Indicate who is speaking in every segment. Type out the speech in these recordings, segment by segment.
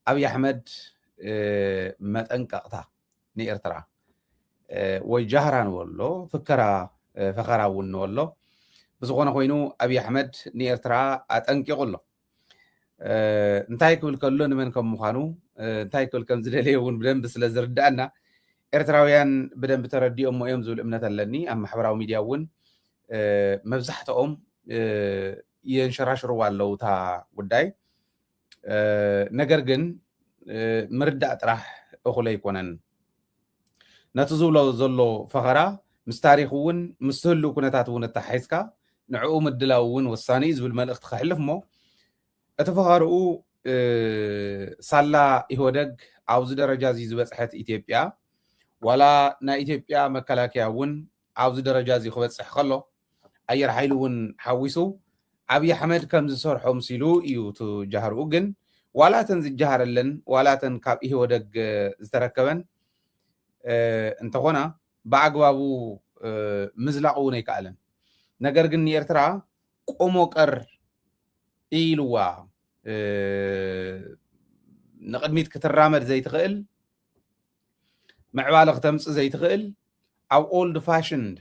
Speaker 1: أبي أحمد متأنققتا نيرترا وجهران والله فكرا والله بس غونا خوينو أبي أحمد نيرترا أتأنقق الله انتهي كل كلون منكم مخانو انتهي كل كم زلالي ون بدن بس لزردنا إرتراويان بدن بتردي أم يمزول أمنة لني أما حبراو ميديا ون مبزحتهم ينشراشروا والله تا وداي ነገር ግን ምርዳእ ጥራሕ እኹለ ይኮነን ነቲ ዝብሎ ዘሎ ፈኸራ ምስ ታሪክ እውን ምስ ህሉ ኩነታት እውን እተሓሒዝካ ንዕኡ ምድላው እውን ወሳኒ ዝብል መልእኽቲ ክሕልፍ እሞ እቲ ፈኸርኡ ሳላ ኢህወደግ ኣብዚ ደረጃ እዚ ዝበፅሐት ኢትዮጵያ ዋላ ናይ ኢትዮጵያ መከላከያ እውን ኣብዚ ደረጃ እዚ ክበፅሕ ከሎ ኣየር ሓይሉ እውን ሓዊሱ أبي أحمد كم زسرحو مسيلو إيو تجهرو جن ولا تنزجهر لن ولا تنكاب إيه ودق زتركبن انت هنا بعقبابو مزلعوني كألن نجر جن يرترا قوموكر إيلوا نقدميت كترامر زي تغل معوالغ تمس زي تغل أو old fashioned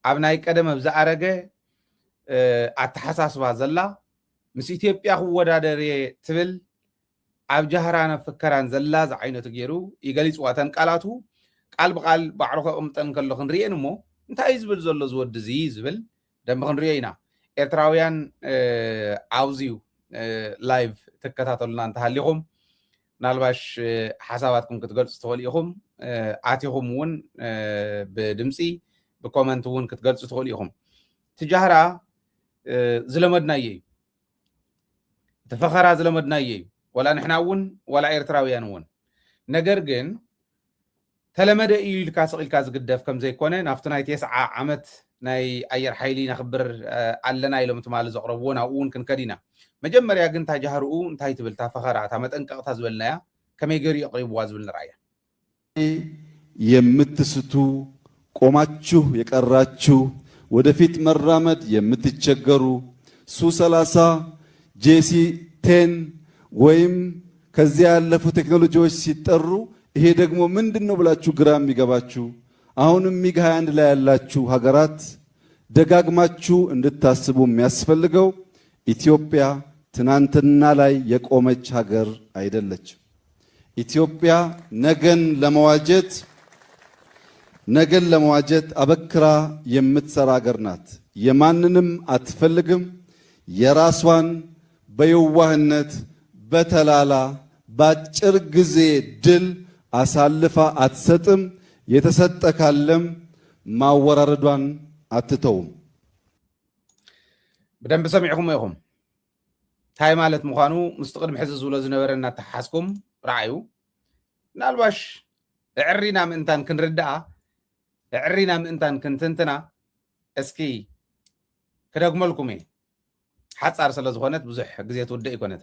Speaker 1: أبناي كدم بزا أرقه أتحساس وازلا مس إثيوبيا هو دادري تبل أب جهرانا فكران زلا زعينة تجيرو يقاليس واتن قالاتو قال بقال بعرف أمتن كله خنريين مو انت عايزبل زلو زود دزيز بل دم خنريينا إرتراويان عاوزيو لايف تكتاتلنا انت هاليهم نالباش حساباتكم كتقلص توليهم آتيهم ون بدمسي بكومنت ون كتقلص توليهم تجهرا زلمدنا يي تفخرا زلمدنا يي ولا نحنا ون ولا إرتراويان ون نجر جن تلمد إيل كاسق الكاز قدف كم زي كونه نفتنا يتسعى عمت ناي أير حيلي نخبر علنا إلى متمال زقربونا ون كن كدينا مجمر يا جن تجهروا انتهي تبل تفخرا تامت أنك تزبلنا يا كم يجري قريب وازبل رايا
Speaker 2: يمتستو قوماتشو يكراتشو ወደፊት መራመድ የምትቸገሩ ሱ30 JC10 ወይም ከዚያ ያለፉ ቴክኖሎጂዎች ሲጠሩ ይሄ ደግሞ ምንድነው ብላችሁ ግራ የሚገባችሁ አሁንም ሚግ 21 ላይ ያላችሁ ሀገራት ደጋግማችሁ እንድታስቡ የሚያስፈልገው ኢትዮጵያ ትናንትና ላይ የቆመች ሀገር አይደለችም። ኢትዮጵያ ነገን ለመዋጀት አበክራ የምትሰራ ሀገር ናት። የማንንም አትፈልግም። የራሷን በየዋህነት በተላላ ባጭር ጊዜ ድል አሳልፋ አትሰጥም። የተሰጠ ካለም ማወራረዷን አትተውም።
Speaker 1: بدم بسمعكم ياهم هاي مالت مخانو مستقدم حزز ولا زنبرنا تحاسكم رعيو نالباش عرينا من انتان كنردعا عرينا من انتان كنتنتنا اسكي كداكم لكم حتى ارسل زخونت بزح غزيت ودي يكونت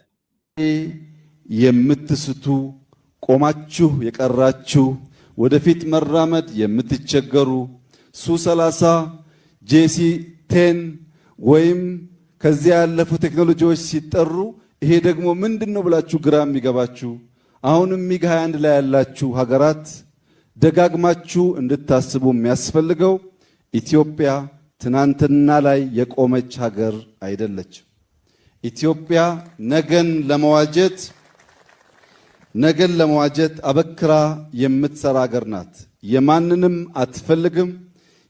Speaker 2: የምትስቱ ቆማችሁ የቀራችሁ ወደፊት መራመድ የምትቸገሩ ሱ30 JC10 ወይም ከዚያ ያለፉ ቴክኖሎጂዎች ሲጠሩ ይሄ ደግሞ ምንድነው ብላችሁ ግራ የሚገባችሁ አሁንም ሚግ 21 ላይ ያላችሁ ሀገራት ደጋግማችሁ እንድታስቡ የሚያስፈልገው ኢትዮጵያ ትናንትና ላይ የቆመች ሀገር አይደለችም። ኢትዮጵያ ነገን ለመዋጀት አበክራ የምትሰራ ሀገር ናት። የማንንም አትፈልግም።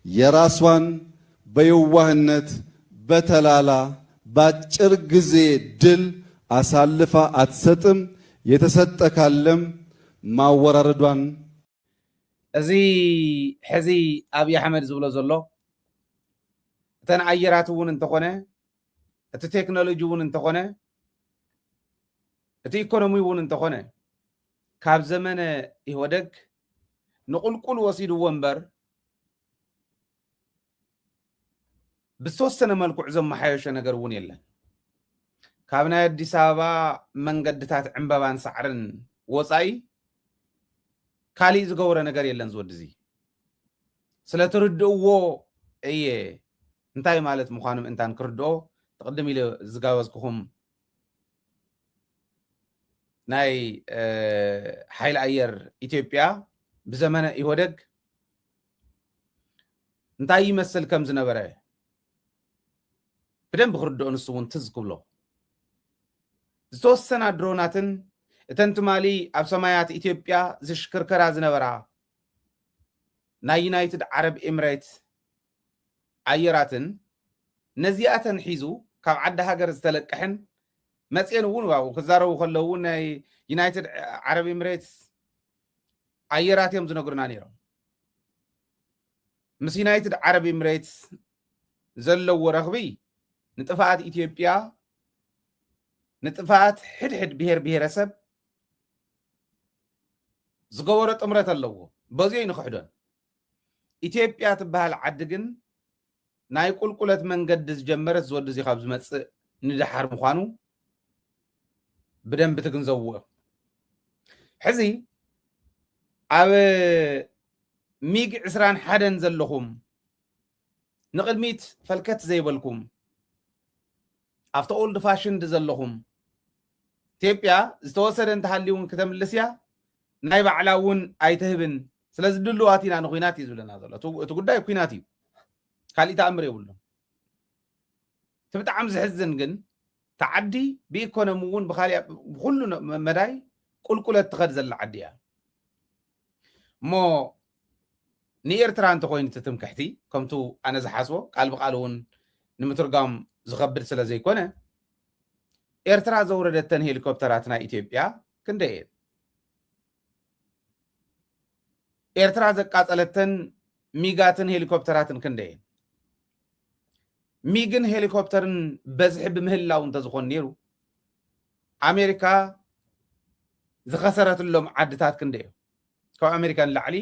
Speaker 2: የራሷን በየዋህነት በተላላ ባጭር ጊዜ ድል አሳልፋ አትሰጥም። የተሰጠ ካለም ማወራረዷን
Speaker 1: እዚ ሕዚ አብይ አሕመድ ዝብሎ ዘሎ እተን አየራት እውን እንተኾነ እቲ ቴክኖሎጂ እውን እንተኾነ እቲ ኢኮኖሚ እውን እንተኾነ ካብ ዘመነ ኢህወደግ ንቁልቁል ወሲድዎ እምበር ብተወሰነ መልክዕ ዘመሓየሸ ነገር እውን የለን። ካብ ናይ አዲስ አበባ መንገድታት ዕምበባን ሳዕርን ወፃኢ ካሊእ ዝገበረ ነገር የለን። ዝወዲ እዚ ስለትርድእዎ እየ እንታይ ማለት ምዃኑ እንታን ክርድኦ ተቅድም ኢለ ዝጋበዝኩኹም ናይ ሓይሊ ኣየር ኢትዮጵያ ብዘመነ ኢህወደግ እንታይ ይመስል ከም ዝነበረ ብደንብ ክርድኦ ንሱ እውን ትዝ ክብሎ ዝተወሰና ድሮናትን እተን ትማሊ ኣብ ሰማያት ኢትዮጵያ ዝሽክርከራ ዝነበራ ናይ ዩናይትድ ዓረብ ኤምሬት ኣየራትን ነዚኣተን ሒዙ ካብ ዓዲ ሃገር ዝተለቅሕን መፅአን እውን ዋው ክዛረቡ ከለዉ ናይ ዩናይትድ ዓረብ ኤምሬትስ ኣየራት እዮም ዝነግሩና ነይሮም ምስ ዩናይትድ ዓረብ ኤምሬትስ ዘለዎ ረኽቢ ንጥፋኣት ኢትዮጵያ ንጥፋኣት ሕድሕድ ብሄር ብሄረሰብ ዝገበሮ ጥምረት ኣለዎ በዚዮ ንክሕዶን ኢትዮጵያ ትበሃል ዓዲ ግን ናይ ቁልቁለት መንገዲ ዝጀመረት ዝወዲ እዚ ካብ ዝመፅእ ንድሓር ምዃኑ ብደንብ ትግንዘብዎ ሕዚ ኣብ ሚግ 21 ዘለኹም ንቅድሚት ፈልከት ዘይበልኩም ኣብቲ ኦልድ ፋሽንድ ዘለኹም ኢትዮጵያ ዝተወሰደ እንተሃልዩን ክተምልስ እያ ናይ ባዕላ እውን ኣይትህብን ስለዚ ድልዋት ኢና ንኩናት እዩ ዝብለና ዘሎ እቲ ጉዳይ ኩናት እዩ ካልእ ተኣምር የብሉን እቲ ብጣዕሚ ዝሕዝን ግን ተዓዲ ብኢኮኖሚ እውን ብኩሉ መዳይ ቁልቁለት ትኸድ ዘላ ዓዲ እያ እሞ ንኤርትራ እንተኮይኑ ትትምክሕቲ ከምቱ ኣነ ዝሓስቦ ቃል ብቃል እውን ንምትርጋም ዝኸብድ ስለ ዘይኮነ ኤርትራ ዘውረደተን ሄሊኮፕተራት ናይ ኢትዮጵያ ክንደይ እየን ኤርትራ ዘቃፀለተን ሚጋትን ሄሊኮፕተራትን ክንደይ እየን ሚግን ሄሊኮፕተርን በዝሒ ብምህላው እንተዝኾን ነይሩ ኣሜሪካ ዝኸሰረትሎም ዓድታት ክንደይ እዮም ካብ ኣሜሪካ ንላዕሊ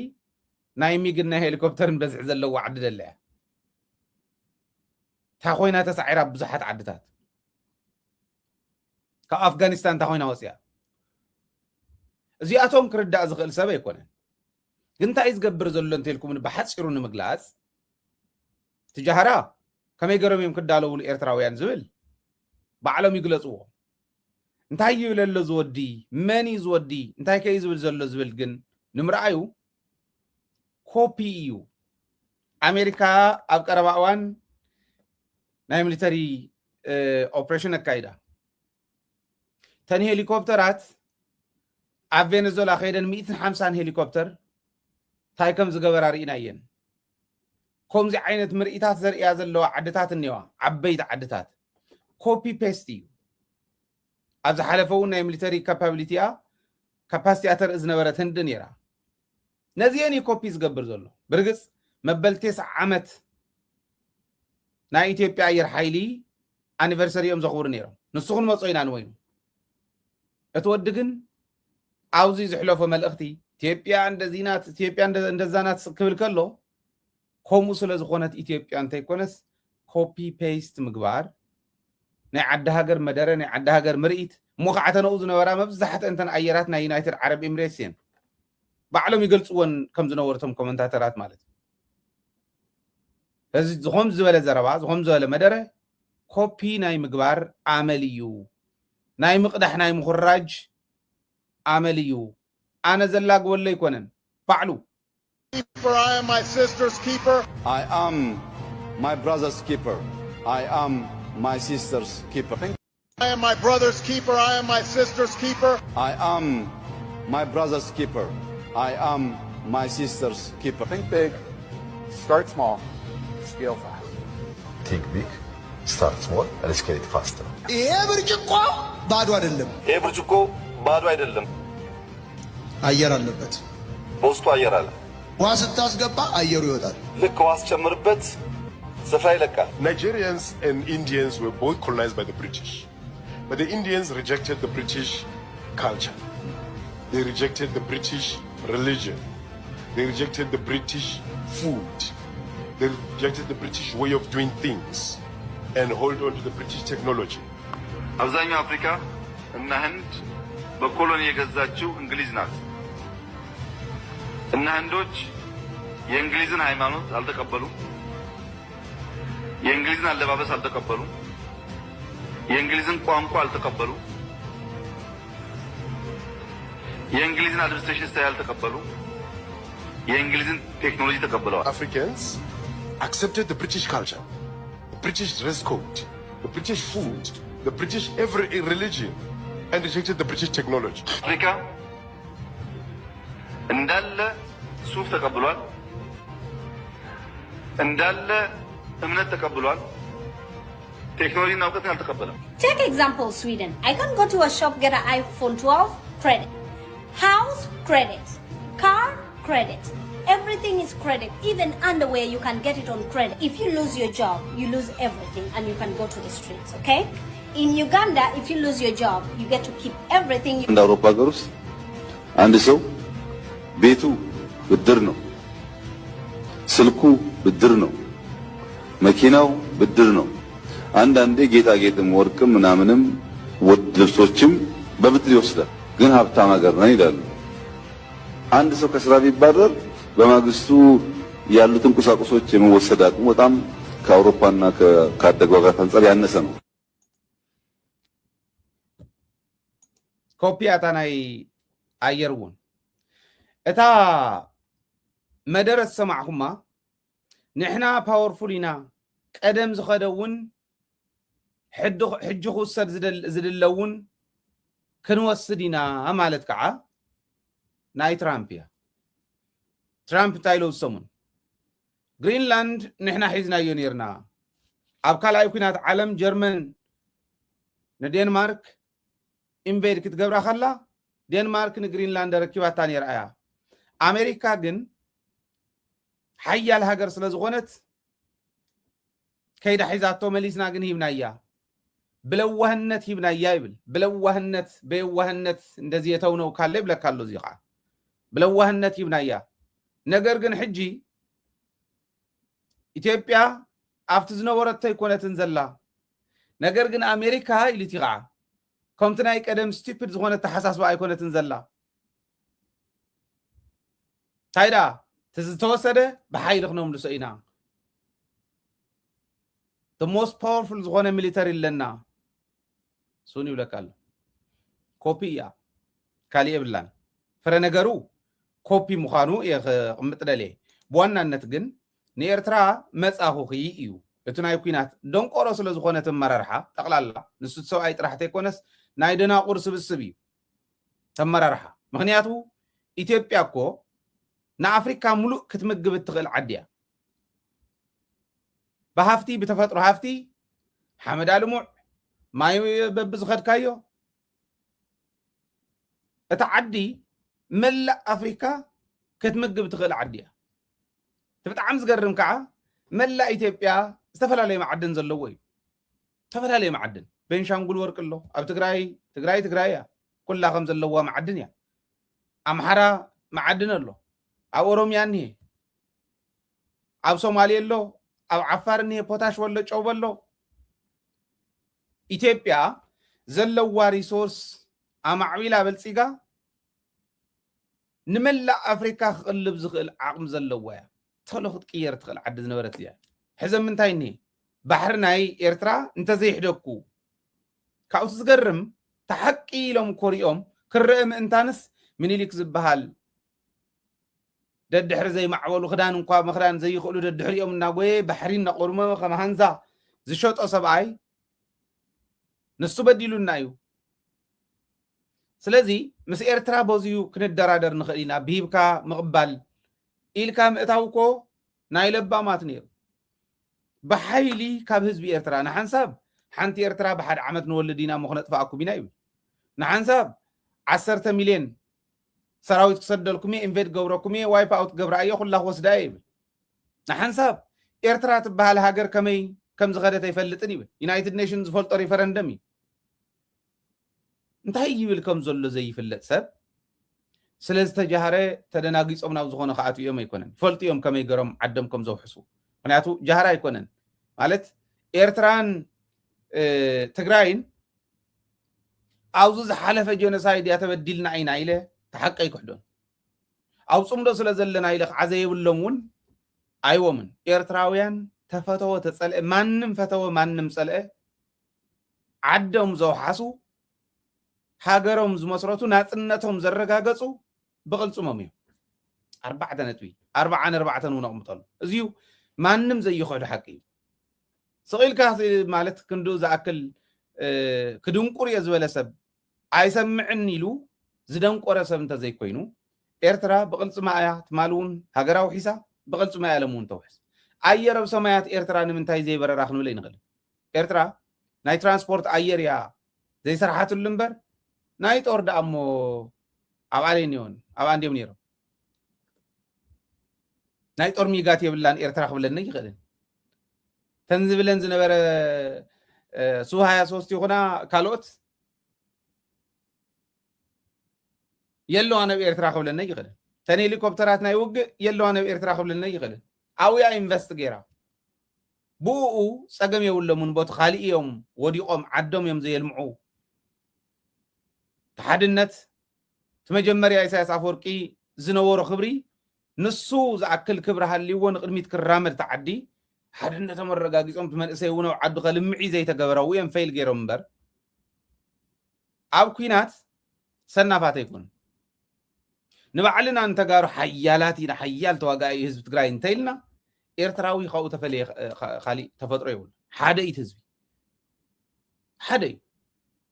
Speaker 1: ናይ ሚግን ናይ ሄሊኮፕተርን በዝሒ ዘለዎ ዓዲ ደለያ እታ ኮይና ተሳዒራ ብዙሓት ዓድታት ካብ ኣፍጋኒስታን እታ ኮይና ወፅያ እዚኣቶም ክርዳእ ዝኽእል ሰብ ኣይኮነን ግን እንታይ ዝገብር ዘሎ እንተልኩም ብሓፂሩ ንምግላፅ ትጃሃራ ከመይ ገይሮም እዮም ክዳለውሉ ኤርትራውያን ዝብል ባዕሎም ይግለፅዎ እንታይ ይብል ኣሎ ዝወዲ መን እዩ ዝወዲ እንታይ ከይ ዝብል ዘሎ ዝብል ግን ንምርኣዩ ኮፒ እዩ ኣሜሪካ ኣብ ቀረባ እዋን ናይ ሚሊተሪ ኦፕሬሽን ኣካይዳ ተን ሄሊኮፕተራት ኣብ ቬኔዙዌላ ከይደን 150 ሄሊኮፕተር እንታይ ከም ዝገበራ ርኢና እየን ከምዚ ዓይነት ምርኢታት ዘርእያ ዘለዋ ዓድታት እኒዋ ዓበይቲ ዓድታት ኮፒ ፔስት እዩ ኣብ ዝሓለፈ እውን ናይ ሚሊተሪ ካፓቢሊቲያ ካፓሲቲያ ተርኢ ዝነበረት ህንዲ ነይራ ነዚአን ኮፒ ዝገብር ዘሎ ብርግፅ መበል 9 ዓመት ናይ ኢትዮጵያ ኣየር ሓይሊ ኣኒቨርሰሪ እዮም ዘኽብሩ ነይሮም ንሱ ክንመፆ ኢና ንወይኑ እቲ ወዲ ግን ኣብዚ ዝሕለፎ መልእኽቲ ኢትዮጵያ እንደዚ ናት ኢትዮጵያ እንደዛ ናት ክብል ከሎ ከምኡ ስለ ዝኾነት ኢትዮጵያ እንተይኮነስ ኮፒ ፔስት ምግባር ናይ ዓዲ ሃገር መደረ ናይ ዓዲ ሃገር ምርኢት እሞ ከዓ ተነኡ ዝነበራ መብዛሕትአን እንተን ኣየራት ናይ ዩናይትድ ዓረብ ኤምሬትስ እየን ባዕሎም ይገልፅዎን ከም ዝነበርቶም ኮመንታተራት ማለት እዚ ዝኸም ዝበለ ዘረባ ዝኸም ዝበለ መደረ ኮፒ ናይ ምግባር ኣመል እዩ ናይ ምቅዳሕ ናይ ምኹራጅ ኣመል እዩ ኣነ ዘላግበሎ ይኮነን ባዕሉ
Speaker 3: I am my sister's keeper.
Speaker 2: I am my brother's keeper. I am my sister's keeper.
Speaker 3: I am my brother's keeper. I am my sister's keeper.
Speaker 2: I am my brother's keeper. I am my sister's keeper.
Speaker 4: Think big, start small, scale fast.
Speaker 5: Think big, start small, and scale it faster.
Speaker 6: ይሄ ብርጭቆ ባዶ አይደለም።
Speaker 5: ይሄ ብርጭቆ ባዶ አይደለም።
Speaker 6: አየር አለበት።
Speaker 5: በውስጡ አየር አለ።
Speaker 6: ውሃ ስታስገባ አየሩ ይወጣል።
Speaker 5: ልክ ውሃ ስጨምርበት ስፍራ ይለቃል።
Speaker 7: Nigerians and Indians were both colonized by the British. But the Indians rejected the British culture. They rejected the British religion. They rejected the British food. They rejected the British way of doing things and hold on to the British technology.
Speaker 5: አብዛኛው አፍሪካ እና ህንድ በኮሎኒ የገዛችው እንግሊዝ ናት። እና ህንዶች የእንግሊዝን ሃይማኖት አልተቀበሉም። የእንግሊዝን አለባበስ አልተቀበሉም። የእንግሊዝን ቋንቋ አልተቀበሉም። የእንግሊዝን አድሚኒስትሬሽን ስታይል ተቀበሉ። የእንግሊዝን ቴክኖሎጂ ተቀብለዋል።
Speaker 7: Africans accepted the British culture, the British dress code, the British food, the British every religion, and rejected the British technology.
Speaker 5: አፍሪካ እንዳለ ሱፍ ተቀብሏል። እንዳለ እምነት ተቀብሏል። ቴክኖሎጂና እውቀትን አልተቀበለም።
Speaker 8: Take example Sweden. I can go to a shop, get an iPhone 12, credit. House, credit. Car, credit. Everything is credit. Even underwear, you can get it on credit. If you lose your job, you lose everything and you can go to the streets, okay? In Uganda, if you lose your job, you get to keep everything.
Speaker 2: እንደ አውሮፓ ሀገር ውስጥ አንድ ሰው ቤቱ ብድር ነው፣ ስልኩ ብድር ነው፣ መኪናው ብድር ነው። አንዳንዴ ጌጣጌጥም ወርቅም ምናምንም ውድ ልብሶችም በብድር ይወስዳል። ግን ሀብታም ሀገር ነን ይላሉ። አንድ ሰው ከስራ ቢባረር በማግስቱ ያሉትን ቁሳቁሶች የመወሰድ አቅሙ በጣም ከአውሮፓና ከአደጉ ሀገራት አንጻር ያነሰ ነው።
Speaker 1: ኮፒያታ ናይ አየር እውን እታ መደረስ ሰማዕኩማ ንሕና ፓወርፉል ኢና ቀደም ዝኸደውን ሕጂ ክውሰድ ዝድለውን ክንወስድ ኢና ማለት ከዓ ናይ ትራምፕ እያ። ትራምፕ እንታይ ኢሉ ሰሙን ግሪንላንድ ንሕና ሒዝናዮ ነርና። ኣብ ካልኣይ ኩናት ዓለም ጀርመን ንዴንማርክ ኢንቬድ ክትገብራ ከላ ዴንማርክ ንግሪንላንድ ረኪባታ ነይራ እያ። ኣሜሪካ ግን ሓያል ሃገር ስለ ዝኾነት ከይዳ ሒዛቶ መሊስና ግን ሂብና እያ። ብለዋህነት ሂብና እያ ይብል። ብለዋህነት በየዋህነት እንደዚህ የተውነው ካለ ይብለካሎ እዚ ከዓ ብለዋህነት ሂብና እያ። ነገር ግን ሕጂ ኢትዮጵያ ኣብቲ ዝነበረቶ ይኮነትን ዘላ። ነገር ግን ኣሜሪካ ኢሉቲ ከዓ ከምቲ ናይ ቀደም ስቱፒድ ዝኾነት ተሓሳስባ ኣይኮነትን ዘላ። ታይዳ ተዝተወሰደ ብሓይሊ ክነምልሶ ኢና። the most powerful ዝኾነ ሚሊተሪ ኣለና ሱን ይብለካሎ። ኮፒ እያ ካሊእ የብላን። ፍረ ነገሩ ኮፒ ምዃኑ እየ ክቕምጥ ደልየ። ብዋናነት ግን ንኤርትራ መፃኹኺ እዩ። እቲ ናይ ኩናት ደንቆሮ ስለ ዝኾነት መራርሓ ጠቕላላ ንሱ ሰብኣይ ጥራሕ ተይኮነስ ናይ ደናቁር ስብስብ እዩ ተመራርሓ። ምክንያቱ ኢትዮጵያ እኮ ንኣፍሪካ ሙሉእ ክትምግብ እትኽእል ዓዲ እያ። ብሃፍቲ ብተፈጥሮ ሃፍቲ ሓመድ ልሙዕ ማይ በቢ ዝኸድካዮ እታ ዓዲ መላእ ኣፍሪካ ክትምግብ ትኽእል ዓዲ እያ። ብጣዕሚ ዝገርም ከዓ መላእ ኢትዮጵያ ዝተፈላለየ ማዕድን ዘለዎ እዩ። ዝተፈላለየ ማዕድን ቤንሻንጉል ወርቅ ኣሎ፣ ኣብ ትግራይ እያ ኩላ ከም ዘለዋ ማዕድን እያ። ኣምሓራ ማዕድን ኣሎ፣ ኣብ ኦሮምያ እኒሄ፣ ኣብ ሶማሌ ኣሎ፣ ኣብ ዓፋር እኒሄ፣ ፖታሽ ወሎ ጨው ኣሎ። ኢትዮጵያ ዘለዋ ሪሶርስ ኣማዕቢላ በልፂጋ ንመላእ ኣፍሪካ ክቕልብ ዝኽእል ዓቕሚ ዘለዋ እያ። ቶሎ ክትቅየር ትኽእል ዓዲ ዝነበረት እያ። ሕዚ ምንታይ እኒሄ ባሕሪ ናይ ኤርትራ እንተዘይሕደኩ ካብኡ ዝገርም ተሓቂ ኢሎም ኮሪኦም ክርአ ምእንታንስ ምኒልክ ዝበሃል ደድሕሪ ዘይማዕበሉ ክዳን እንኳ መኽዳን ዘይኽእሉ ደድሕሪኦም እናጎየ ባሕሪ እናቆርመ ከም ሃንዛ ዝሸጦ ሰብኣይ ንሱ በዲሉና እዩ። ስለዚ ምስ ኤርትራ በዚዩ ክንደራደር ንኽእል ኢና። ብሂብካ ምቕባል ኢልካ ምእታው እኮ ናይ ለባማት ነይሩ። ብሓይሊ ካብ ህዝቢ ኤርትራ ንሓንሳብ ሓንቲ ኤርትራ ብሓደ ዓመት ንወልድ ኢና መኽነጥፋኣኩም ኢና ይብል። ንሓንሳብ 10 ሚልዮን ሰራዊት ክሰደልኩም እየ ኢንቬድ ገብረኩም እየ ዋይፕ ኣውት ገብራ እየ ኩላ ክወስዳ ይብል። ንሓንሳብ ኤርትራ ትበሃል ሃገር ከመይ ከም ዝኸደት ኣይፈልጥን ይብል። ዩናይትድ ኔሽን ዝፈልጦ ሪፈረንደም እዩ። እንታይ ይብል ከም ዘሎ ዘይፍለጥ ሰብ ስለ ዝተጃሃረ ተደናጊፆም ናብ ዝኾነ ከኣቱ እዮም ኣይኮነን። ፈልጡ እዮም ከመይ ገሮም ዓዶም ከም ዘውሕሱ። ምክንያቱ ጃሃር ኣይኮነን ማለት ኤርትራን ትግራይን ኣብዚ ዝሓለፈ ጀኖሳይድ እያ ተበዲልና ኢና ኢለ ተሓቀ ይክሕዶን። ኣብ ፅምዶ ስለ ዘለና ኢለ ከዓ ዘየብሎም እውን ኣይዎምን። ኤርትራውያን ተፈተወ ተፀልአ ማንም ፈተወ ማንም ፀልአ ዓዶም ዘውሓሱ ሃገሮም ዝመስረቱ ናጽነቶም ዘረጋገጹ ብቕልጽሞም እዮም 4 ነጥቢ 44 እውን ኣቕምጠሉ እዚዩ ማንም ዘይኽሕዱ ሓቂ እዩ ስቕኢልካ ማለት ክንዱ ዝኣክል ክድንቁር እየ ዝበለ ሰብ ኣይሰምዕን ኢሉ ዝደንቆረ ሰብ እንተዘይኮይኑ ኤርትራ ብቕልጽማ እያ ትማል እውን ሃገራዊ ሒሳ ብቕልጽማ እያ ለም እውን ተውሕስ ኣየር ኣብ ሰማያት ኤርትራ ንምንታይ ዘይበረራ ክንብል ይንኽእል ኤርትራ ናይ ትራንስፖርት ኣየር እያ ዘይስራሓትሉ እምበር ናይ ጦር ደኣ እሞ ኣብ ኣሌንዮን ኣብ ኣንድዮም ነይሮም ናይ ጦር ሚጋት የብላን ኤርትራ ክብለኒ ይኽእልን ተንዝብለን ዝነበረ ሱ 23 ይኹና ካልኦት የለዋ ናብ ኤርትራ ክብለኒ ይኽእልን ተን ሄሊኮፕተራት ናይ ውግእ የለዋ ናብ ኤርትራ ክብለኒ ይኽእልን ኣውያ ኢንቨስት ገይራ ብኡ ፀገም የብሎምን ቦት ካሊእ እዮም ወዲቖም ዓዶም እዮም ዘየልምዑ ተሓድነት ተመጀመርያ ኢሳያስ ኣፈወርቂ ዝነበሮ ክብሪ ንሱ ዝኣክል ክብሪ ሃልይዎ ንቅድሚት ክራመድ ተዓዲ ሓድነቶም ኣረጋጊፆም ትመንእሰይ እውን ኣብ ዓዱ ከልምዒ ዘይተገበረው እዮም ፌይል ገይሮም እምበር ኣብ ኩናት ሰናፋት ኣይኮኑ ንባዕልና እንተጋሩ ሓያላት ኢና ሓያል ተዋጋኢ ህዝቢ ትግራይ እንተይልና ኤርትራዊ ካብኡ ተፈልየ ካሊእ ተፈጥሮ ይብሉ ሓደ ኢት ህዝቢ ሓደ እዩ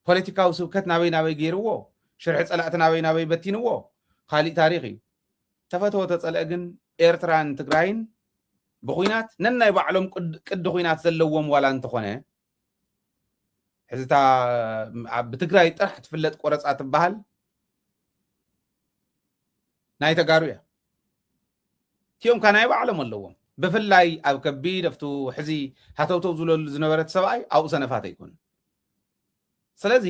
Speaker 1: ፖለቲካዊ ስብከት ናበይ ናበይ ገይርዎ ሽርሒ ፀላእቲ ናበይ በቲንዎ ካሊእ ታሪክ እዩ ተፈትዎ ተፀልአ ግን ኤርትራን ትግራይን ብኩናት ነናይ ባዕሎም ቅዲ ኩናት ዘለዎም ዋላ እንተኾነ ሕዝታ ብትግራይ ጥራሕ ትፍለጥ ቆረፃ ትበሃል ናይ ተጋሩ እያ እቲኦም ካ ናይ ባዕሎም ኣለዎም ብፍላይ ኣብ ከቢድ ኣብቱ ሕዚ ሃተውተው ዝብለሉ ዝነበረት ሰብኣይ ኣብኡ ሰነፋት ኣይኮኑ ስለዚ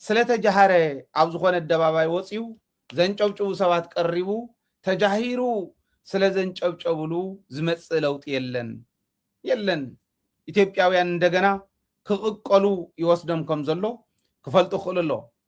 Speaker 1: ስለተጃሃረ ኣብ ዝኾነ ኣደባባይ ወፂኡ ዘንጨብጭቡ ሰባት ቀሪቡ ተጃሂሩ ስለ ዘንጨብጨብሉ ዝመጽእ ለውጥ የለን ኢትዮጵያውያን እንደገና ክቕቀሉ ይወስዶም ከም ዘሎ ክፈልጡ ክእሉ ኣሎ